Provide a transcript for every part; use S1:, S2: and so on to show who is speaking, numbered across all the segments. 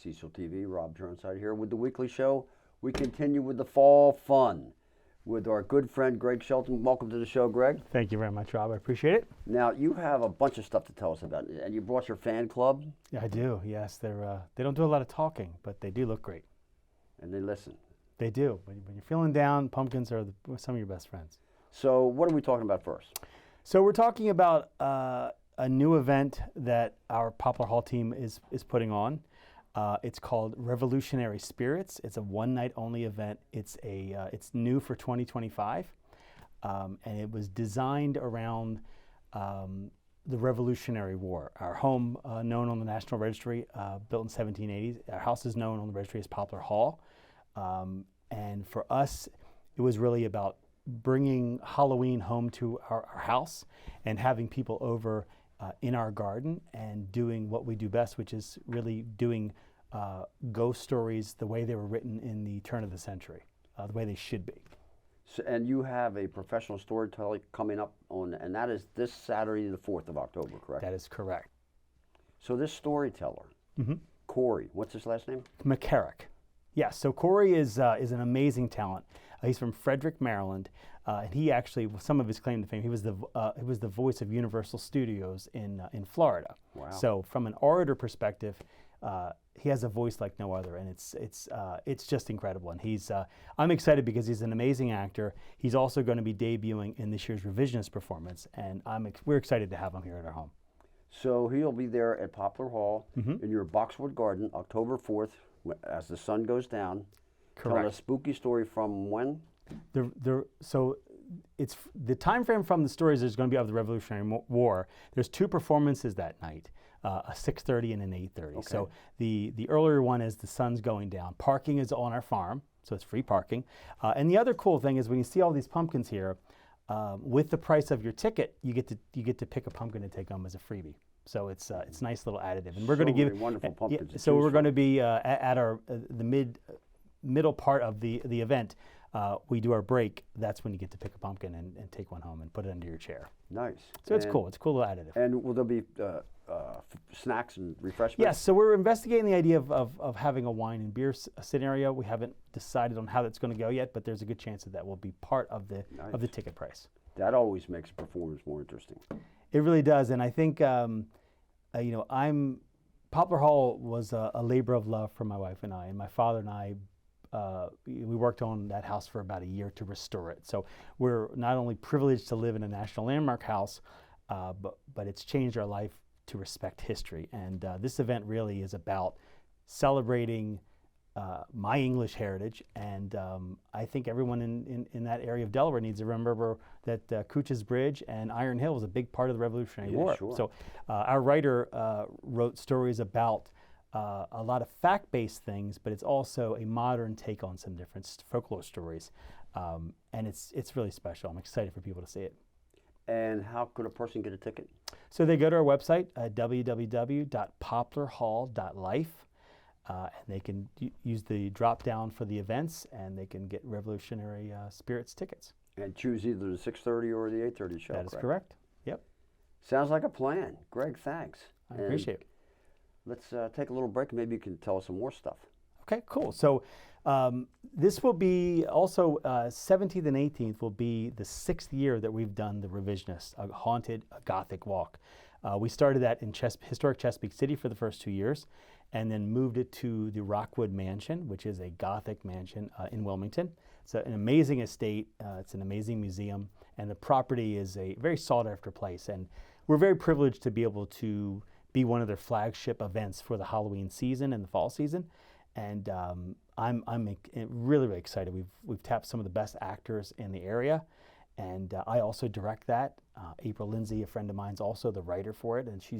S1: Cecil TV, Rob Turnside here with the weekly show. We continue with the fall fun with our good friend Greg Shelton. Welcome to the show, Greg.
S2: Thank you very much, Rob. I appreciate it.
S1: Now, you have a bunch of stuff to tell us about, and you brought your fan club.
S2: Yeah, I do. Yes, they don't do a lot of talking, but they do look great.
S1: And they listen.
S2: They do. When you're feeling down, pumpkins are some of your best friends.
S1: So what are we talking about first?
S2: So we're talking about a new event that our Poplar Hall team is putting on. It's called Revolutionary Spirits. It's a one-night only event. It's new for 2025, and it was designed around the Revolutionary War. Our home, known on the National Registry, built in 1780s. Our house is known on the registry as Poplar Hall, and for us, it was really about bringing Halloween home to our house and having people over in our garden and doing what we do best, which is really doing ghost stories the way they were written in the turn of the century, the way they should be.
S1: So, and you have a professional storyteller coming up and that is this Saturday, the 4th of October, correct?
S2: That is correct.
S1: So this storyteller, Corey, what's his last name?
S2: McCarrick. Yes, so Corey is an amazing talent. He's from Frederick, Maryland, and he actually, some of his claim to fame, he was the voice of Universal Studios in Florida.
S1: Wow.
S2: So from an orator perspective, he has a voice like no other, and it's just incredible. And I'm excited because he's an amazing actor. He's also going to be debuting in this year's revisionist performance, and we're excited to have him here at our home.
S1: So he'll be there at Poplar Hall in your boxwood garden, October 4th, as the sun goes down.
S2: Correct.
S1: Telling a spooky story from when?
S2: So it's the time frame from the stories is going to be of the Revolutionary War. There's two performances that night, a 6:30 and an 8:30.
S1: Okay.
S2: So the earlier one is the sun's going down. Parking is on our farm, so it's free parking. And the other cool thing is when you see all these pumpkins here, with the price of your ticket, you get to pick a pumpkin to take home as a freebie. So it's a nice little additive, and we're going to give
S1: wonderful pumpkins.
S2: Yeah, so we're going to be at our the middle part of the event. We do our break. That's when you get to pick a pumpkin and take one home and put it under your chair.
S1: Nice.
S2: So it's cool. It's a cool little additive.
S1: And will there be snacks and refreshments?
S2: Yes. So we're investigating the idea of having a wine and beer scenario. We haven't decided on how that's going to go yet, but there's a good chance that will be part of the ticket price.
S1: That always makes a performance more interesting.
S2: It really does, and I think Poplar Hall was a labor of love for my wife and I, and my father and I. We worked on that house for about a year to restore it. So we're not only privileged to live in a National Landmark house, but it's changed our life to respect history. And this event really is about celebrating my English heritage, and I think everyone in that area of Delaware needs to remember that Cooch's Bridge and Iron Hill was a big part of the Revolutionary War.
S1: Sure.
S2: So our writer wrote stories about a lot of fact-based things, but it's also a modern take on some different folklore stories, and it's really special. I'm excited for people to see it.
S1: And how could a person get a ticket?
S2: So they go to our website, www.poplarhall.life. And they can use the drop down for the events, and they can get Revolutionary Spirits tickets.
S1: And choose either the 6:30 or the 8:30 show.
S2: That is correct. Yep.
S1: Sounds like a plan. Greg, thanks.
S2: I appreciate it.
S1: Let's take a little break. Maybe you can tell us some more stuff.
S2: Okay, cool. So this will be also 17th and 18th will be the 6th year that we've done the Revisionist, a haunted Gothic walk. We started that in historic Chesapeake City for the first 2 years, and then moved it to the Rockwood Mansion, which is a Gothic mansion in Wilmington. It's an amazing estate. It's an amazing museum, and the property is a very sought-after place. And we're very privileged to be able to be one of their flagship events for the Halloween season and the fall season. And I'm really, really excited. We've tapped some of the best actors in the area, and I also direct that. April Lindsay, a friend of mine, is also the writer for it, and she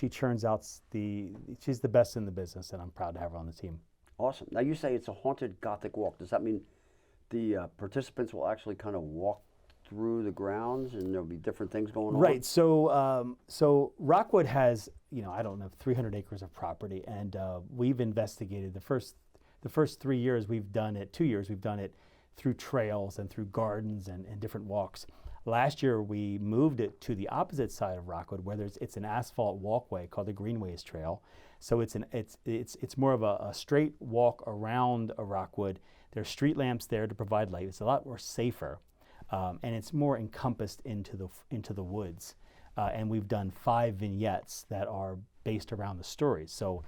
S2: churns out she's the best in the business, and I'm proud to have her on the team.
S1: Awesome. Now you say it's a haunted Gothic walk. Does that mean the participants will actually kind of walk through the grounds and there'll be different things going on?
S2: Right. So Rockwood has, I don't know, 300 acres of property, and we've investigated the first 3 years we've done it, 2 years we've done it through trails and through gardens and different walks. Last year we moved it to the opposite side of Rockwood, where it's an asphalt walkway called the Greenways Trail. So it's more of a straight walk around a Rockwood. There's street lamps there to provide light. It's a lot more safer, and it's more encompassed into the woods. And we've done 5 vignettes that are based around the stories. So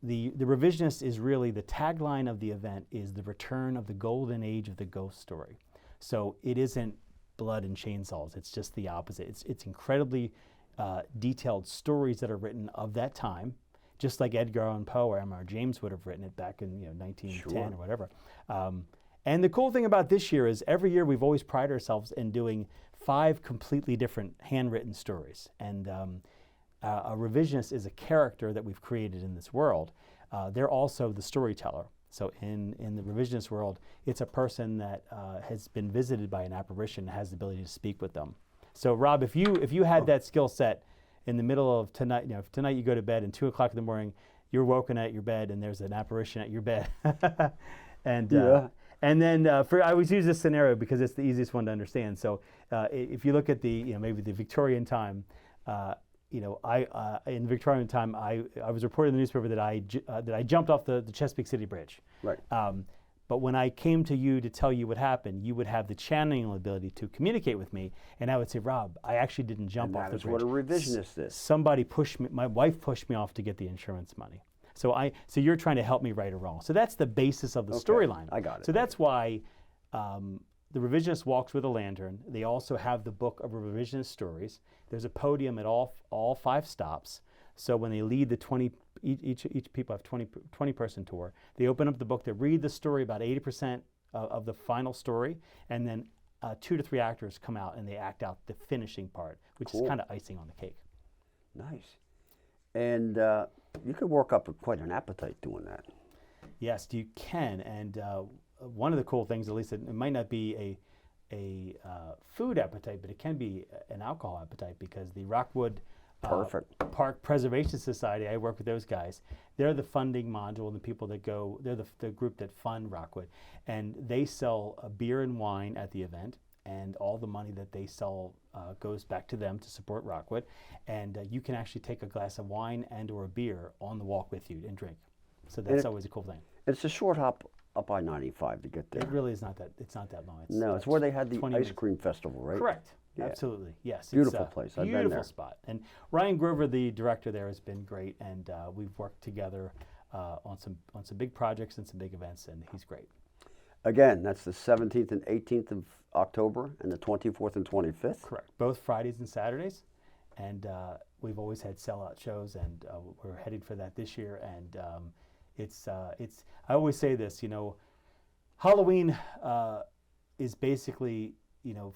S2: the Revisionist is really, the tagline of the event is the return of the golden age of the ghost story. So it isn't blood and chainsaws. It's just the opposite. It's incredibly detailed stories that are written of that time, just like Edgar Allan Poe or M.R. James would have written it back in 1910 or whatever. And the cool thing about this year is every year we've always prided ourselves in doing 5 completely different handwritten stories. And a revisionist is a character that we've created in this world. They're also the storyteller. So in the revisionist world, it's a person that has been visited by an apparition and has the ability to speak with them. So Rob, if you had that skill set in the middle of tonight, if tonight you go to bed and 2 o'clock in the morning, you're woken at your bed and there's an apparition at your bed. And then I always use this scenario because it's the easiest one to understand. So if you look at the maybe the Victorian time, in the Victorian time, I was reporting in the newspaper that I jumped off the Chesapeake City Bridge.
S1: Right.
S2: But when I came to you to tell you what happened, you would have the channeling ability to communicate with me, and I would say, Rob, I actually didn't jump off the bridge.
S1: That is what a revisionist is.
S2: Somebody pushed me. My wife pushed me off to get the insurance money. So you're trying to help me right or wrong. So that's the basis of the storyline.
S1: I got it.
S2: So that's why the revisionist walks with a lantern. They also have the book of revisionist stories. There's a podium at all 5 stops. So when they lead the 20, each people have 20 person tour. They open up the book. They read the story, about 80% of the final story, and then 2 to 3 actors come out and they act out the finishing part, which is kind of icing on the cake.
S1: Nice. And you could work up quite an appetite doing that.
S2: Yes, you can. And one of the cool things, at least it might not be a food appetite, but it can be an alcohol appetite, because the Rockwood Park Preservation Society, I work with those guys. They're the funding module, and the people that go, they're the group that fund Rockwood. And they sell beer and wine at the event, and all the money that they sell goes back to them to support Rockwood. And you can actually take a glass of wine and or a beer on the walk with you and drink. So that's always a cool thing.
S1: It's a short hop up I-95 to get there.
S2: It really is not that. It's not that long.
S1: It's where they had the ice cream festival, right?
S2: Correct.
S1: Yeah.
S2: Absolutely. Yes.
S1: Beautiful
S2: it's
S1: place.
S2: a
S1: I've been there.
S2: Beautiful spot. And Ryan Grover, the director there, has been great, and we've worked together on some big projects and some big events, and he's great.
S1: Again, that's the 17th and 18th of October, and the 24th and 25th.
S2: Correct. Both Fridays and Saturdays, and we've always had sellout shows, and we're headed for that this year. And it's. I always say this, Halloween is basically,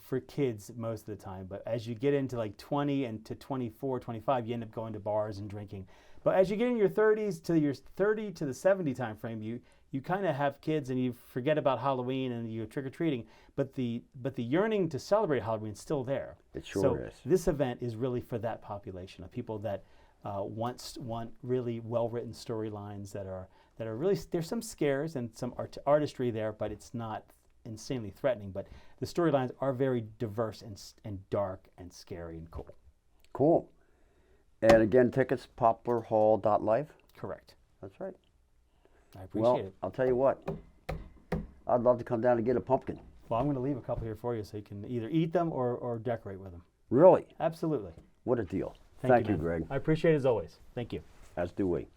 S2: for kids most of the time, but as you get into like 20 and to 24, 25, you end up going to bars and drinking. But as you get in your 30s to your 30 to the 70 time frame, you kind of have kids and you forget about Halloween and you trick-or-treating, but the yearning to celebrate Halloween is still there.
S1: It sure is.
S2: This event is really for that population of people that want really well-written storylines that are really, there's some scares and some artistry there, but it's not insanely threatening. But the storylines are very diverse and dark and scary and cool.
S1: Cool. And again, tickets, poplarhall.life?
S2: Correct.
S1: That's right.
S2: I appreciate it.
S1: I'll tell you what, I'd love to come down and get a pumpkin.
S2: Well, I'm going to leave a couple here for you so you can either eat them or decorate with them.
S1: Really?
S2: Absolutely.
S1: What a deal.
S2: Thank you,
S1: Greg.
S2: I appreciate it as always. Thank you.
S1: As do we.